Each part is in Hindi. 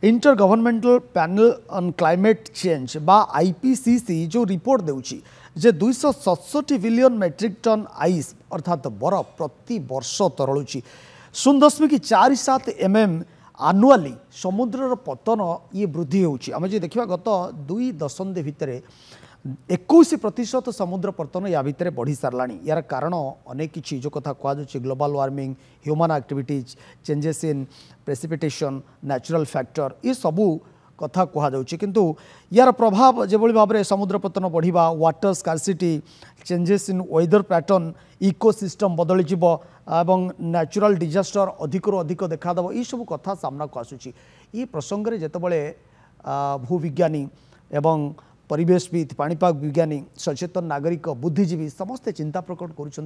Inter governmental panel on climate change बा आईपीसीसी जो रिपोर्ट देउची जे 267 बिलियन मेट्रिक टन आइस अर्थात बरफ प्रति वर्ष तरलुची 0.47 mm आनुआली समुद्र पतन ये वृद्धि होउची आमे जे देखिबा गत 2 दशंधि भितरे 21% समुद्र पतन या भितर बढ़ी साराणी यार कारण अनेक किसी जो कथा कहुच्छे global warming human activities changes in precipitation natural factor ये सबू कथा कहुच्छे किंतु यार प्रभाव जो भाव में समुद्र पतन बढ़िबा water scarcity changes in weather pattern ecosystem बदली जीव एवं नेचुरल डिजास्टर अधिक अधिक देखादेव ये सब कथा सामना को आसूची ये प्रसंग में जितेबाला भूविज्ञानी एवं परिवेशविद पाणीपाग विज्ञानी सचेतन नागरिक बुद्धिजीवी समस्ते चिंता प्रकट करुँच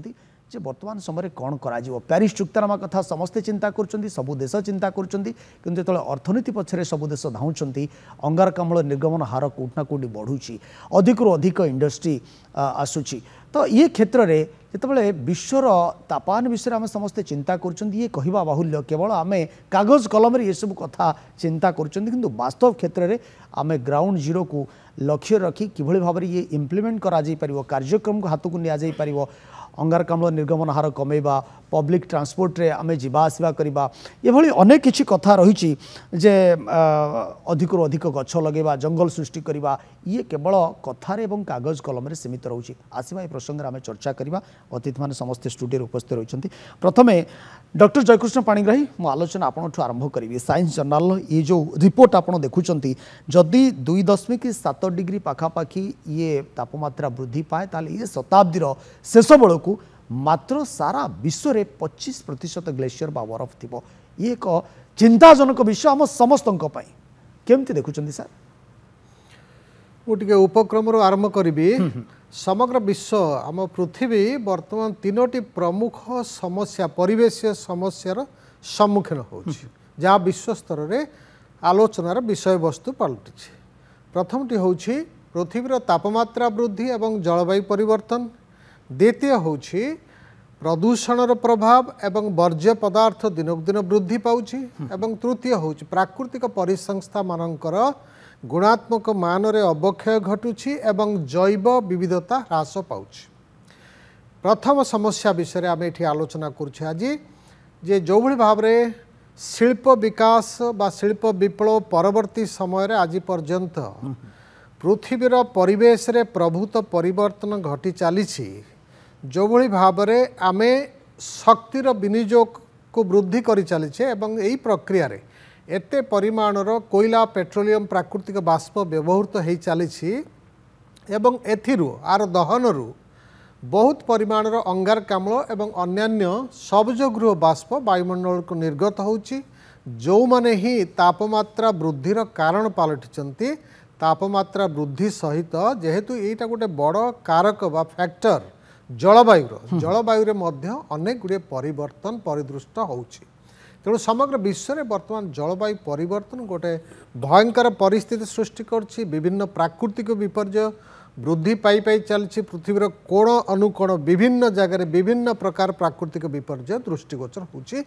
वर्तमान समय कौन करा प्यारिस चुक्तनामा कथा समस्ते चिंता करुँच सबु देश चिंता करुँच किंतु जो अर्थनीति पछरे सबु देश धाउंट अंगारकाम्ल निर्गमन हार कोठना कोटी बढ़ुची अधिकरू अधिक इंडस्ट्री आसूची तो ये क्षेत्र में जितेबाला विश्वर तापान विषय आम समस्ते चिंता करुँच ये कहवा बाहुल्य केवल आम कागज कलम ये सब कथा चिंता करुँच वास्तव क्षेत्र में आम ग्राउंड जीरो को लक्ष्य रखी किभली भाव में ये इम्प्लीमेंट करा जाई परिवो कार्यक्रम को हाथ को निया जाई परिवो अंगारकाम्ल निर्गमन हार कमेबा पब्लिक ट्रांसपोर्ट रे आमे जीवा आसवा करिबा ये भली अनेक किछि कथा रहिछि जे अधिकरू अधिक गछ लगेबा जंगल सृष्टि करिबा ये केवल कथारे एवं कागज कलम रे सीमित रहउछि आसीबा ए प्रसंग रे आमे चर्चा करिबा अतिथि माने समस्त स्टूडियो उपस्थित रहिछन्ति प्रथमे डॉक्टर जयकृष्ण पाणिग्राही मो आलोचना आपनठु आरंभ करिवि साइंस जर्नल ये जो रिपोर्ट आपन देखुछन्ति जदि 2.7 डिग्री पाखापाखी ये तापमात्रा वृद्धि पाए ताले ये शताब्दीर शेष बेलू मात्र सारा विश्व रे 25% ग्लेशियर बा बरफ थिबो ये एक चिंताजनक विषय आम समस्त केमती देखुछन्ति सर मुझे उपक्रम आरंभ करी समग्र विश्व आम पृथ्वी वर्तमान 3टी प्रमुख समस्या परिवेशीय समस्यार सम्मुखीन हो जहाँ विश्व स्तर में आलोचनार विषय वस्तु पलटि प्रथमटी हूँ पृथ्वीर तापमात्रा वृद्धि एवं जलवायु परिवर्तन द्वितीय हूँ प्रदूषणर प्रभाव एवं वर्ज्य पदार्थ दिनक दिन वृद्धि पाउछि एवं तृतीय हूँ प्राकृतिक परिसंस्था मानकर गुणात्मक मान रे अवक्षय घटुछि एवं जैव विविधता ह्रास पाउछि प्रथम समस्या विषय आम ये आलोचना करुछे आज जे जो भली भाव में शिल्प विकास बा शिल्प विप्लव परवर्ती समय आज पर्यंत पृथ्वीर परिवेश रे प्रभुत परिवर्तन घटी चली जो भली भाव में आमे शक्तिर विनियोग को वृद्धि करी चलीछे एवं यही प्रक्रिया रे एते परिमाणर कोयला पेट्रोलियम प्राकृतिक बाष्प व्यवहृत हो चली एवं एथिरु आर दहनरु बहुत परिमाणर अंगारकाम्ल एवं अन्यान्य सबजगृह बाष्प वायुमंडल को निर्गत होउछि जो माने ही तापमात्रा वृद्धिर कारण पलटिचंती तापमात्रा वृद्धि सहित जेहेतु एटा गोटे बड़ कारक बा फैक्टर जलवायु मध्य अनेक गुड़े परिवर्तन परिदृष्ट होउछि तेणु समग्र विश्व में वर्तमान जलवायु परिवर्तन गोटे भयंकर परिस्थिति सृष्टि करछि विभिन्न प्राकृतिक विपर्य वृद्धि पाई पाई चलछि पृथ्वीर कोण अनुकोण विभिन्न जगह विभिन्न प्रकार प्राकृतिक विपर्य दृष्टिगोचर होछि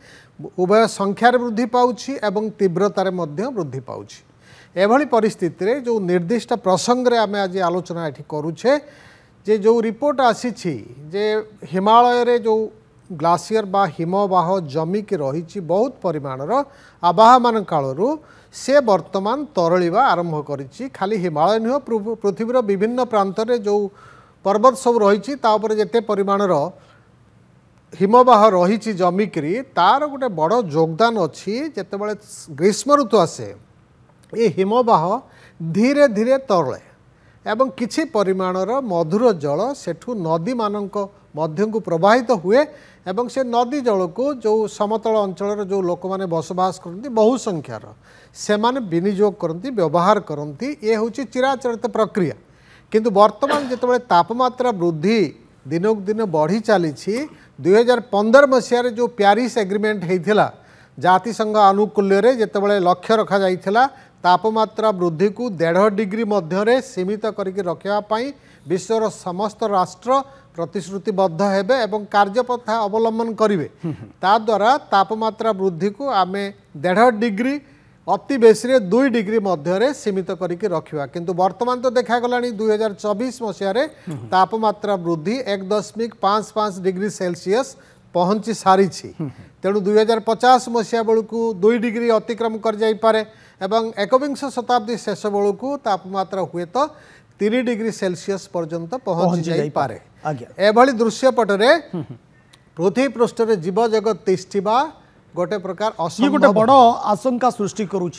उभय संख्यार वृद्धि पाउछि एवं तीव्रतार मध्य वृद्धि पाउछि एभली परिस्थिति रे जो निर्दिष्ट प्रसंग रे आमे आज आलोचना एठी करूछे जे जो रिपोर्ट आसीछि जे हिमालय रे जो ग्लासियर बा हिमवाह जमिकी रही बहुत परिमाणर आवाहमान कालरू से वर्तमान तरलिबा आरंभ करिछि खाली हिमालय नुह पृथ्वीर विभिन्न प्रांत रे जो पर्वत सब रही तापर जेते परिमाणर हिमवाह रही जमिकी तार गोटे बड़ योगदान अच्छी जेतेबेले ग्रीष्म ऋतु आसे ये हिमवाह धीरे धीरे तरले एवं किछि परिमाणर मधुर जल सेठू नदी मानक मध्य को प्रवाहित हुए एवं से नदी जल को जो समतल अंचल जो लोक मैंने बसवास करती बहु संख्यार से माने विनियोग करती व्यवहार करती ये हूँ चिराचरित प्रक्रिया किंतु वर्तमान जिते तापमात्रा वृद्धि दिनक दिन बढ़ी चली 2015 मसीह जो प्यारिस एग्रीमेंट होता जातिसंघ आनुकूल्य जितेबाला लक्ष्य रखा जाइथिला तापमात्रा वृद्धि को 1.5 डिग्री मध्य सीमित करके रखापी विश्वर समस्त राष्ट्र प्रतिश्रुतिबद्ध हेबे एवं कार्यपथा अवलंबन करेंगे ता द्वारा तापमात्रा वृद्धि को आमे 1.5 डिग्री अति बेसी 2 डिग्री मध्य सीमित करके रखा किंतु वर्तमान तो देखा गला 2024 मसीह तापमात्रा वृद्धि 1.55 डिग्री सेल्सियस पहुंची सारी तेणु 2050 मसीहा बेलू 2 डिग्री अतिक्रम कर जाइपे एवं एकविंश शताब्दी शेष बेलू तापमात्रा हुए तो 3 डिग्री सेल्सियस पर्यंत पहुंची जाइपे एभली दृश्यपटरे पृथ्वी पृष्ठ जीव जगत तिष्ठिबा गोटे प्रकार गोटे बड़ आशंका सृष्टि करुछि।